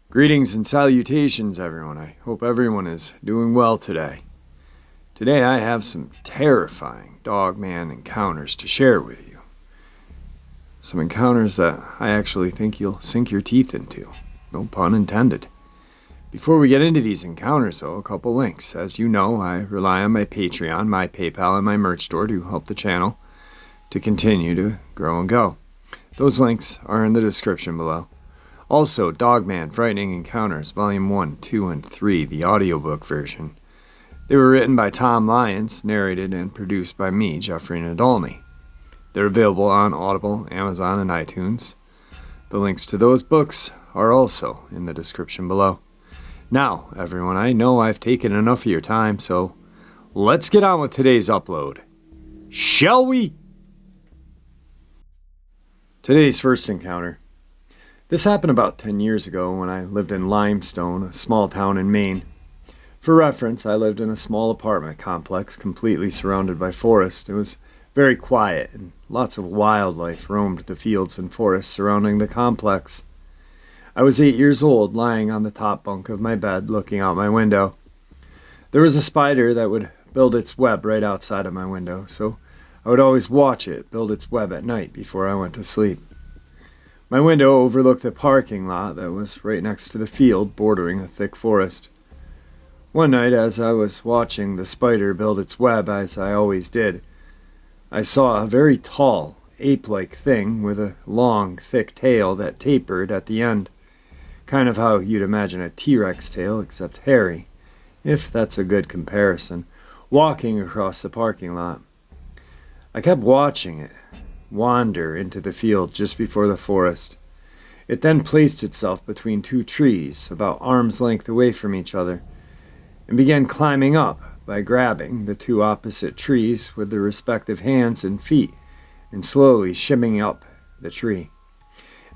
Greetings and salutations, everyone. I hope everyone is doing well today. Today I have some terrifying dogman encounters to share with you. Some encounters that I actually think you'll sink your teeth into. No pun intended. Before we get into these encounters, though, a couple links. As you know, I rely on my Patreon, my PayPal, and my merch store to help the channel to continue to grow and go. Those links are in the description below. Also, Dogman Frightening Encounters, Volume 1, 2, and 3, the audiobook version. They were written by Tom Lyons, narrated and produced by me, Jeffrey Nadolny. They're available on Audible, Amazon, and iTunes. The links to those books are also in the description below. Now, everyone, I know I've taken enough of your time, so let's get on with today's upload. Shall we? Today's first encounter. This happened about 10 years ago when I lived in Limestone, a small town in Maine. For reference, I lived in a small apartment complex completely surrounded by forest. It was very quiet, and lots of wildlife roamed the fields and forests surrounding the complex. I was 8 years old, lying on the top bunk of my bed, looking out my window. There was a spider that would build its web right outside of my window, so I would always watch it build its web at night before I went to sleep. My window overlooked a parking lot that was right next to the field bordering a thick forest. One night, as I was watching the spider build its web, as I always did, I saw a very tall, ape-like thing with a long, thick tail that tapered at the end, kind of how you'd imagine a T-Rex tail, except hairy, if that's a good comparison, walking across the parking lot. I kept watching it wander into the field just before the forest. It then placed itself between two trees, about arm's length away from each other, and began climbing up by grabbing the two opposite trees with their respective hands and feet and slowly shimmying up the tree.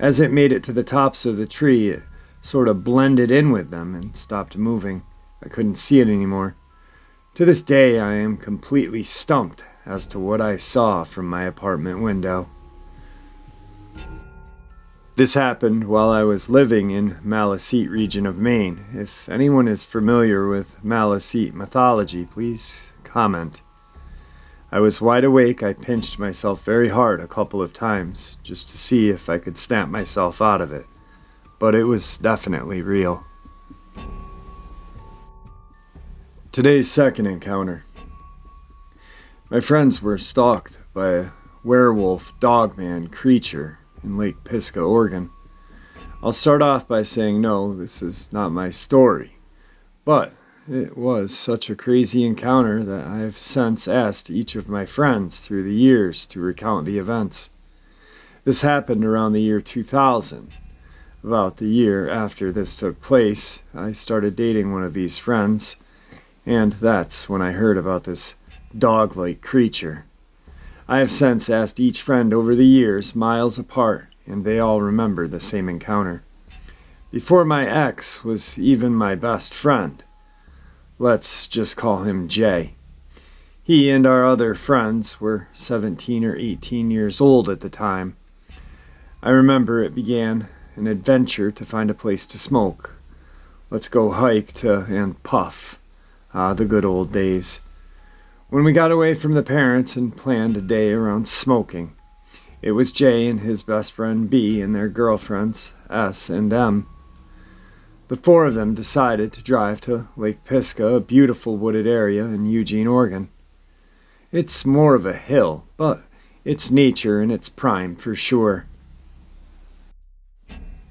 As it made it to the tops of the tree, it sort of blended in with them and stopped moving. I couldn't see it anymore. To this day, I am completely stumped as to what I saw from my apartment window. This happened while I was living in Maliseet region of Maine. If anyone is familiar with Maliseet mythology, please comment. I was wide awake. I pinched myself very hard a couple of times just to see if I could snap myself out of it. But it was definitely real. Today's second encounter. My friends were stalked by a werewolf dogman creature in Lake Pisgah, Oregon. I'll start off by saying no, this is not my story, but it was such a crazy encounter that I have since asked each of my friends through the years to recount the events. This happened around the year 2000. About the year after this took place, I started dating one of these friends, and that's when I heard about this dog-like creature. I have since asked each friend over the years, miles apart, and they all remember the same encounter. Before my ex was even my best friend. Let's just call him Jay. He and our other friends were 17 or 18 years old at the time. I remember it began an adventure to find a place to smoke. Let's go hike to and puff. The good old days. When we got away from the parents and planned a day around smoking, it was Jay and his best friend B and their girlfriends, S and M. The four of them decided to drive to Lake Pisgah, a beautiful wooded area in Eugene, Oregon. It's more of a hill, but it's nature in its prime for sure.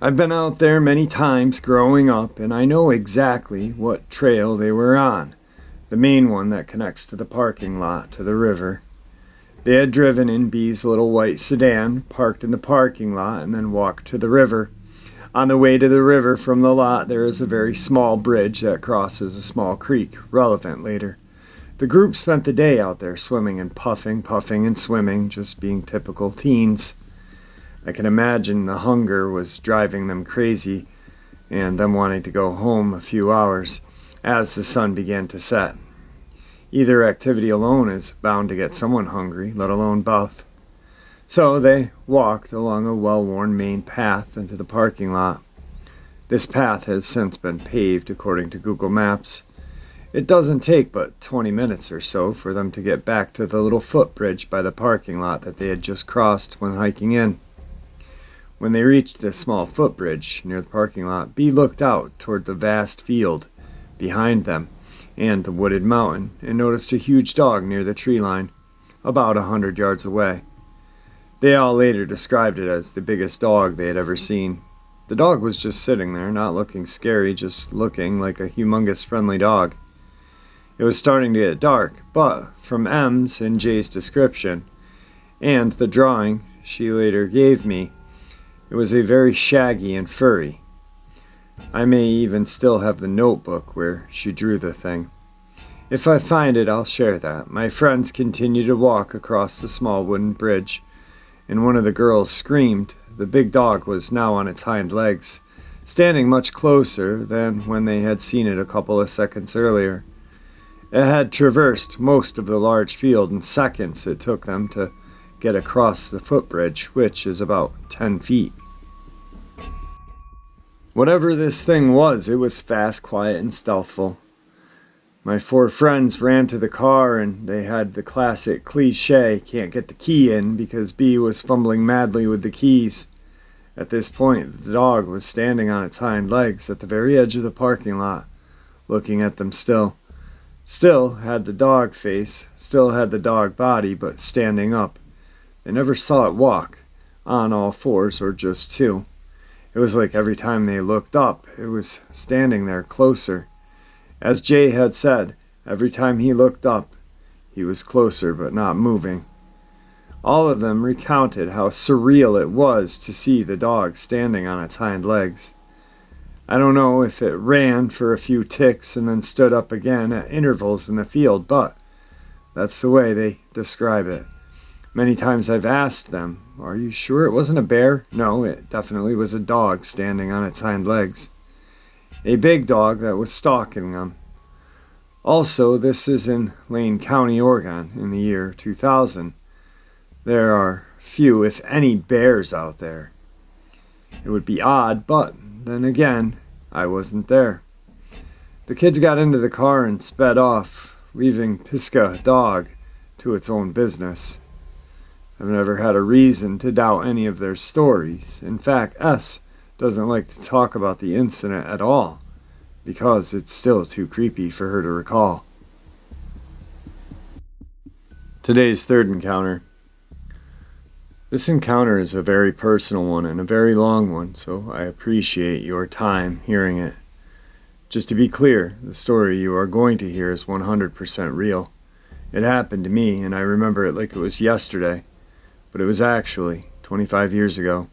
I've been out there many times growing up, and I know exactly what trail they were on. The main one that connects to the parking lot to the river. They had driven in B's little white sedan, parked in the parking lot, and then walked to the river. On the way to the river from the lot, there is a very small bridge that crosses a small creek, relevant later. The group spent the day out there swimming and puffing and swimming, just being typical teens. I can imagine the hunger was driving them crazy and them wanting to go home a few hours as the sun began to set. Either activity alone is bound to get someone hungry, let alone both. So they walked along a well-worn main path into the parking lot. This path has since been paved according to Google Maps. It doesn't take but 20 minutes or so for them to get back to the little footbridge by the parking lot that they had just crossed when hiking in. When they reached this small footbridge near the parking lot, Bee looked out toward the vast field behind them and the wooded mountain and noticed a huge dog near the tree line, about 100 yards away. They all later described it as the biggest dog they had ever seen. The dog was just sitting there, not looking scary, just looking like a humongous friendly dog. It was starting to get dark, but from M's and J's description and the drawing she later gave me, it was a very shaggy and furry. I may even still have the notebook where she drew the thing. If I find it, I'll share that. My friends continued to walk across the small wooden bridge, and one of the girls screamed. The big dog was now on its hind legs, standing much closer than when they had seen it a couple of seconds earlier. It had traversed most of the large field in seconds it took them to get across the footbridge, which is about 10 feet. Whatever this thing was, it was fast, quiet, and stealthful. My 4 friends ran to the car, and they had the classic cliche, can't get the key in, because B was fumbling madly with the keys. At this point, the dog was standing on its hind legs at the very edge of the parking lot, looking at them still. Still had the dog face, still had the dog body, but standing up. They never saw it walk, on all fours or just 2. It was like every time they looked up, it was standing there closer. As Jay had said, every time he looked up, he was closer but not moving. All of them recounted how surreal it was to see the dog standing on its hind legs. I don't know if it ran for a few ticks and then stood up again at intervals in the field, but that's the way they describe it. Many times I've asked them, are you sure it wasn't a bear? No, it definitely was a dog standing on its hind legs. A big dog that was stalking them. Also, this is in Lane County, Oregon, in the year 2000. There are few, if any, bears out there. It would be odd, but then again, I wasn't there. The kids got into the car and sped off, leaving Pisca Dog to its own business. I've never had a reason to doubt any of their stories. In fact, S doesn't like to talk about the incident at all, because it's still too creepy for her to recall. Today's third encounter. This encounter is a very personal one and a very long one, so I appreciate your time hearing it. Just to be clear, the story you are going to hear is 100% real. It happened to me, and I remember it like it was yesterday, but it was actually 25 years ago.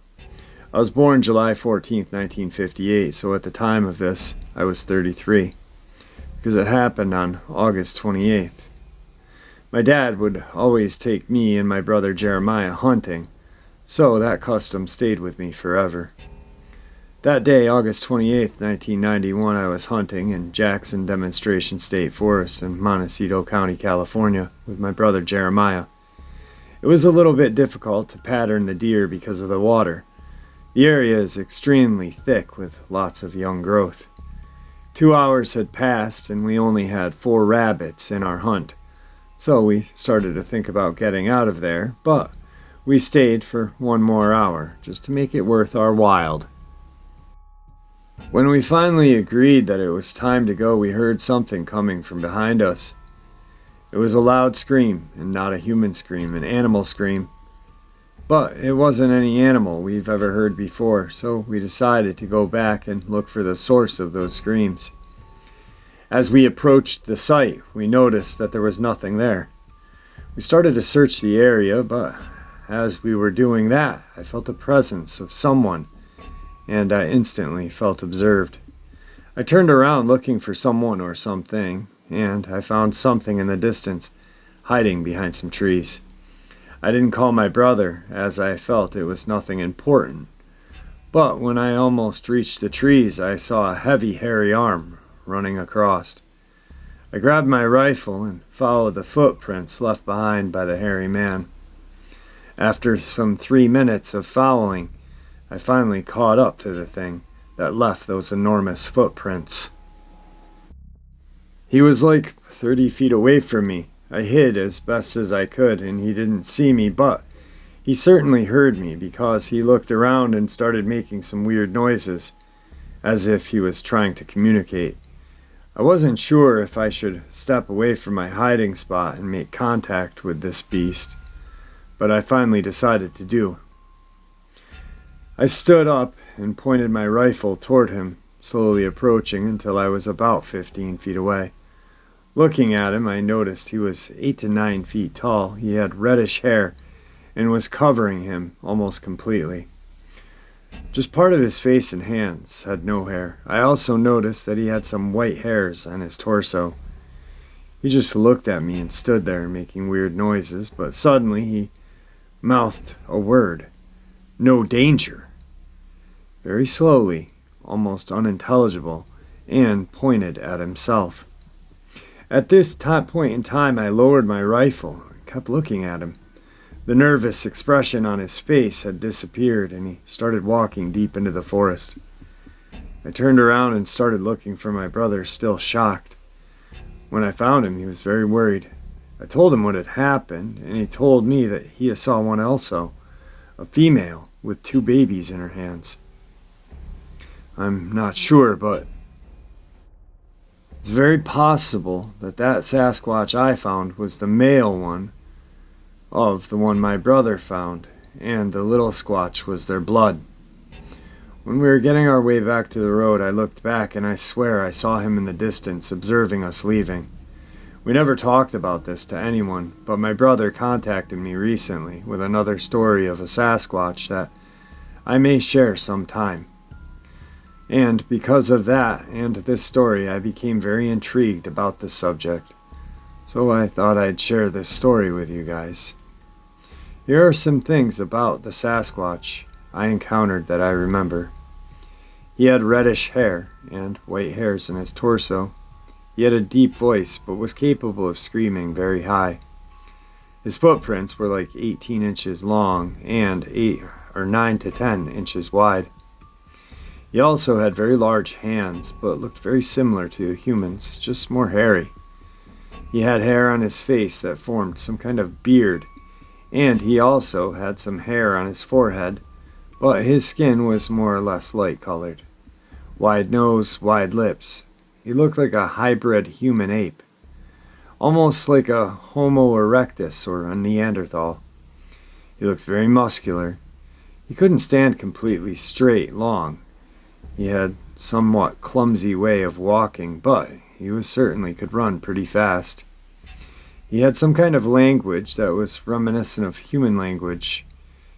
I was born July 14th, 1958, so at the time of this, I was 33, because it happened on August 28th. My dad would always take me and my brother Jeremiah hunting, so that custom stayed with me forever. That day, August 28th, 1991, I was hunting in Jackson Demonstration State Forest in Montecito County, California, with my brother Jeremiah. It was a little bit difficult to pattern the deer because of the water. The area is extremely thick with lots of young growth. 2 hours had passed and we only had 4 rabbits in our hunt. So we started to think about getting out of there, but we stayed for 1 more hour, just to make it worth our while. When we finally agreed that it was time to go, we heard something coming from behind us. It was a loud scream, and not a human scream, an animal scream. But it wasn't any animal we've ever heard before, so we decided to go back and look for the source of those screams. As we approached the site, we noticed that there was nothing there. We started to search the area, but as we were doing that, I felt the presence of someone, and I instantly felt observed. I turned around looking for someone or something, and I found something in the distance, hiding behind some trees. I didn't call my brother, as I felt it was nothing important. But when I almost reached the trees, I saw a heavy, hairy arm running across. I grabbed my rifle and followed the footprints left behind by the hairy man. After some 3 minutes of following, I finally caught up to the thing that left those enormous footprints. He was like 30 feet away from me. I hid as best as I could, and he didn't see me, but he certainly heard me because he looked around and started making some weird noises, as if he was trying to communicate. I wasn't sure if I should step away from my hiding spot and make contact with this beast, but I finally decided to do. I stood up and pointed my rifle toward him, slowly approaching until I was about 15 feet away. Looking at him, I noticed he was 8 to 9 feet tall. He had reddish hair and was covering him almost completely. Just part of his face and hands had no hair. I also noticed that he had some white hairs on his torso. He just looked at me and stood there making weird noises, but suddenly he mouthed a word. No danger. Very slowly, almost unintelligible, and pointed at himself. At this point in time, I lowered my rifle and kept looking at him. The nervous expression on his face had disappeared, and he started walking deep into the forest. I turned around and started looking for my brother, still shocked. When I found him, he was very worried. I told him what had happened, and he told me that he saw one also, a female with 2 babies in her hands. I'm not sure, but it's very possible that Sasquatch I found was the male one of the one my brother found, and the little squatch was their blood. When we were getting our way back to the road, I looked back and I swear I saw him in the distance observing us leaving. We never talked about this to anyone, but my brother contacted me recently with another story of a Sasquatch that I may share sometime. And because of that and this story, I became very intrigued about the subject. So I thought I'd share this story with you guys. Here are some things about the Sasquatch I encountered that I remember. He had reddish hair and white hairs in his torso. He had a deep voice, but was capable of screaming very high. His footprints were like 18 inches long and 9 to 10 inches wide. He also had very large hands, but looked very similar to humans, just more hairy. He had hair on his face that formed some kind of beard, and he also had some hair on his forehead, but his skin was more or less light-colored. Wide nose, wide lips. He looked like a hybrid human ape, almost like a Homo erectus or a Neanderthal. He looked very muscular. He couldn't stand completely straight long. He had somewhat clumsy way of walking, but he certainly could run pretty fast. He had some kind of language that was reminiscent of human language.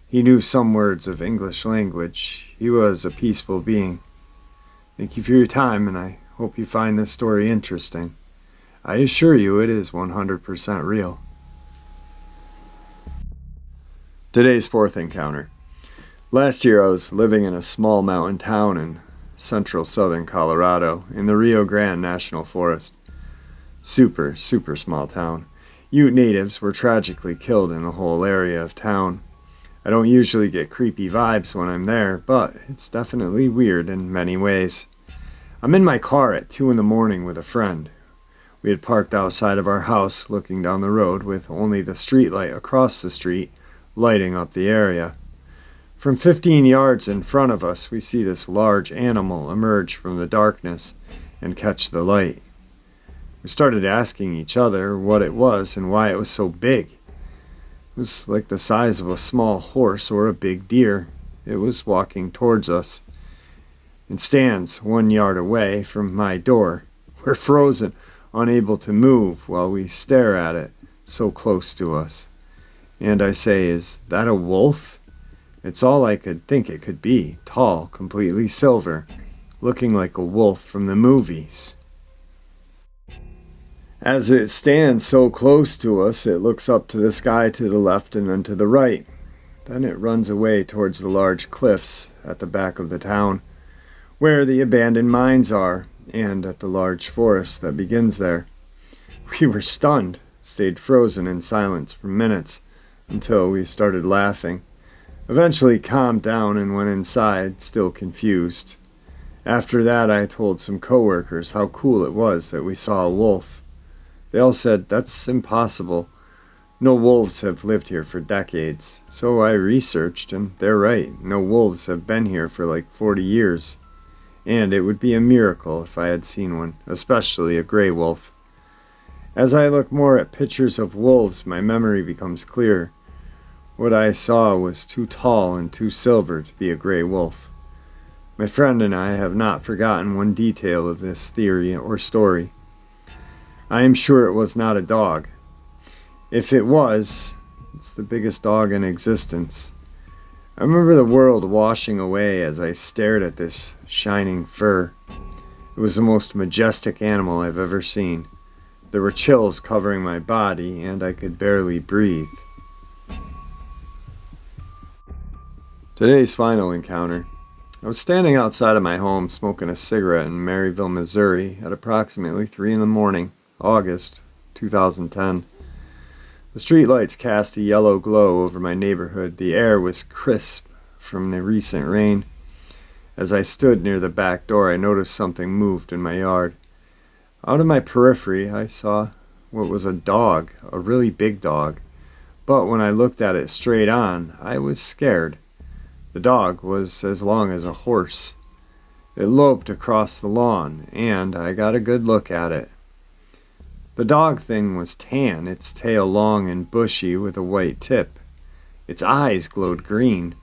He knew some words of English language. He was a peaceful being. Thank you for your time, and I hope you find this story interesting. I assure you it is 100% real. Today's fourth encounter. Last year I was living in a small mountain town in central southern Colorado in the Rio Grande National Forest. Super small town. Ute natives were tragically killed in the whole area of town. I don't usually get creepy vibes when I'm there, but it's definitely weird in many ways. I'm in my car at 2 in the morning with a friend. We had parked outside of our house looking down the road with only the street light across the street lighting up the area. From 15 yards in front of us, we see this large animal emerge from the darkness and catch the light. We started asking each other what it was and why it was so big. It was like the size of a small horse or a big deer. It was walking towards us. It stands 1 yard away from my door. We're frozen, unable to move while we stare at it, so close to us. And I say, "Is that a wolf?" It's all I could think it could be, tall, completely silver, looking like a wolf from the movies. As it stands so close to us, it looks up to the sky to the left and then to the right. Then it runs away towards the large cliffs at the back of the town, where the abandoned mines are, and at the large forest that begins there. We were stunned, stayed frozen in silence for minutes until we started laughing. Eventually calmed down and went inside, still confused. After that, I told some coworkers how cool it was that we saw a wolf. They all said, "That's impossible. No wolves have lived here for decades." So I researched, and they're right. No wolves have been here for like 40 years. And it would be a miracle if I had seen one, especially a gray wolf. As I look more at pictures of wolves, my memory becomes clear. What I saw was too tall and too silver to be a gray wolf. My friend and I have not forgotten one detail of this theory or story. I am sure it was not a dog. If it was, it's the biggest dog in existence. I remember the world washing away as I stared at this shining fur. It was the most majestic animal I've ever seen. There were chills covering my body, and I could barely breathe. Today's final encounter. I was standing outside of my home smoking a cigarette in Maryville, Missouri at approximately 3 in the morning, August 2010. The streetlights cast a yellow glow over my neighborhood. The air was crisp from the recent rain. As I stood near the back door, I noticed something moved in my yard. Out of my periphery, I saw what was a dog, a really big dog. But when I looked at it straight on, I was scared. The dog was as long as a horse. It loped across the lawn, and I got a good look at it. The dog thing was tan, its tail long and bushy with a white tip. Its eyes glowed green.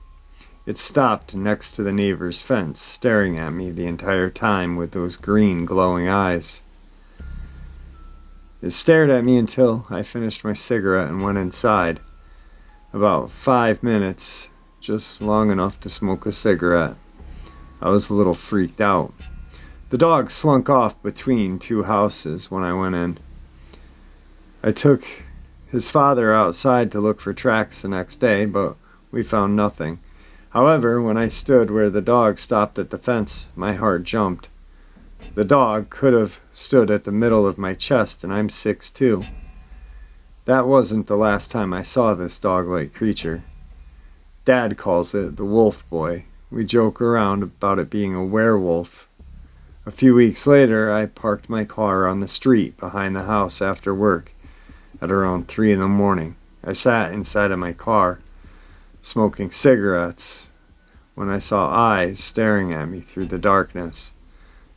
It stopped next to the neighbor's fence, staring at me the entire time with those green glowing eyes. It stared at me until I finished my cigarette and went inside. About 5 minutes, just long enough to smoke a cigarette. I was a little freaked out. The dog slunk off between 2 houses when I went in. I took his father outside to look for tracks the next day, but we found nothing. However, when I stood where the dog stopped at the fence, my heart jumped. The dog could have stood at the middle of my chest, and I'm 6'2". That wasn't the last time I saw this dog-like creature. Dad calls it the wolf boy. We joke around about it being a werewolf. A few weeks later, I parked my car on the street behind the house after work at around 3 in the morning. I sat inside of my car, smoking cigarettes, when I saw eyes staring at me through the darkness.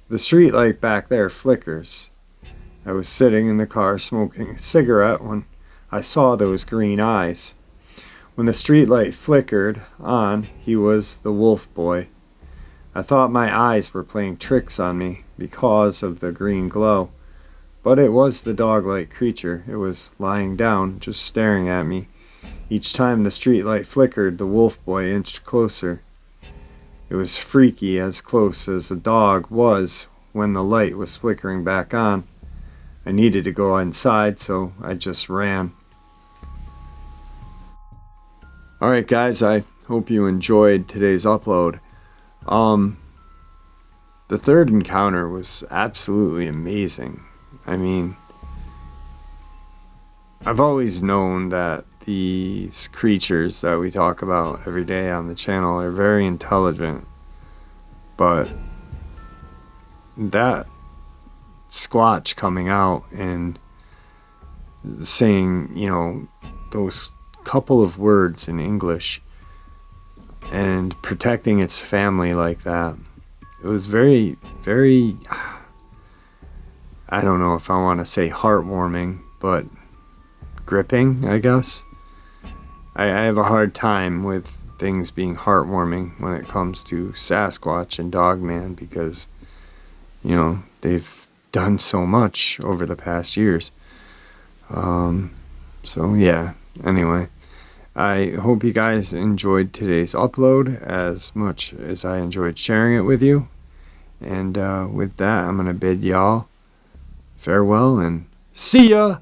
The streetlight back there flickers. I was sitting in the car smoking a cigarette when I saw those green eyes. When the streetlight flickered on, he was the wolf boy. I thought my eyes were playing tricks on me because of the green glow, but it was the dog-like creature. It was lying down, just staring at me. Each time the streetlight flickered, the wolf boy inched closer. It was freaky, as close as a dog was when the light was flickering back on. I needed to go inside, so I just ran. Alright guys, I hope you enjoyed today's upload. The third encounter was absolutely amazing. I mean, I've always known that these creatures that we talk about every day on the channel are very intelligent, but that Sasquatch coming out and saying, those couple of words in English and protecting its family like that, it was very, very, I don't know if I want to say heartwarming, but gripping, I guess. I have a hard time with things being heartwarming when it comes to Sasquatch and Dogman because, they've done so much over the past years. So yeah, anyway, I hope you guys enjoyed today's upload as much as I enjoyed sharing it with you. And with that, I'm going to bid y'all farewell and see ya!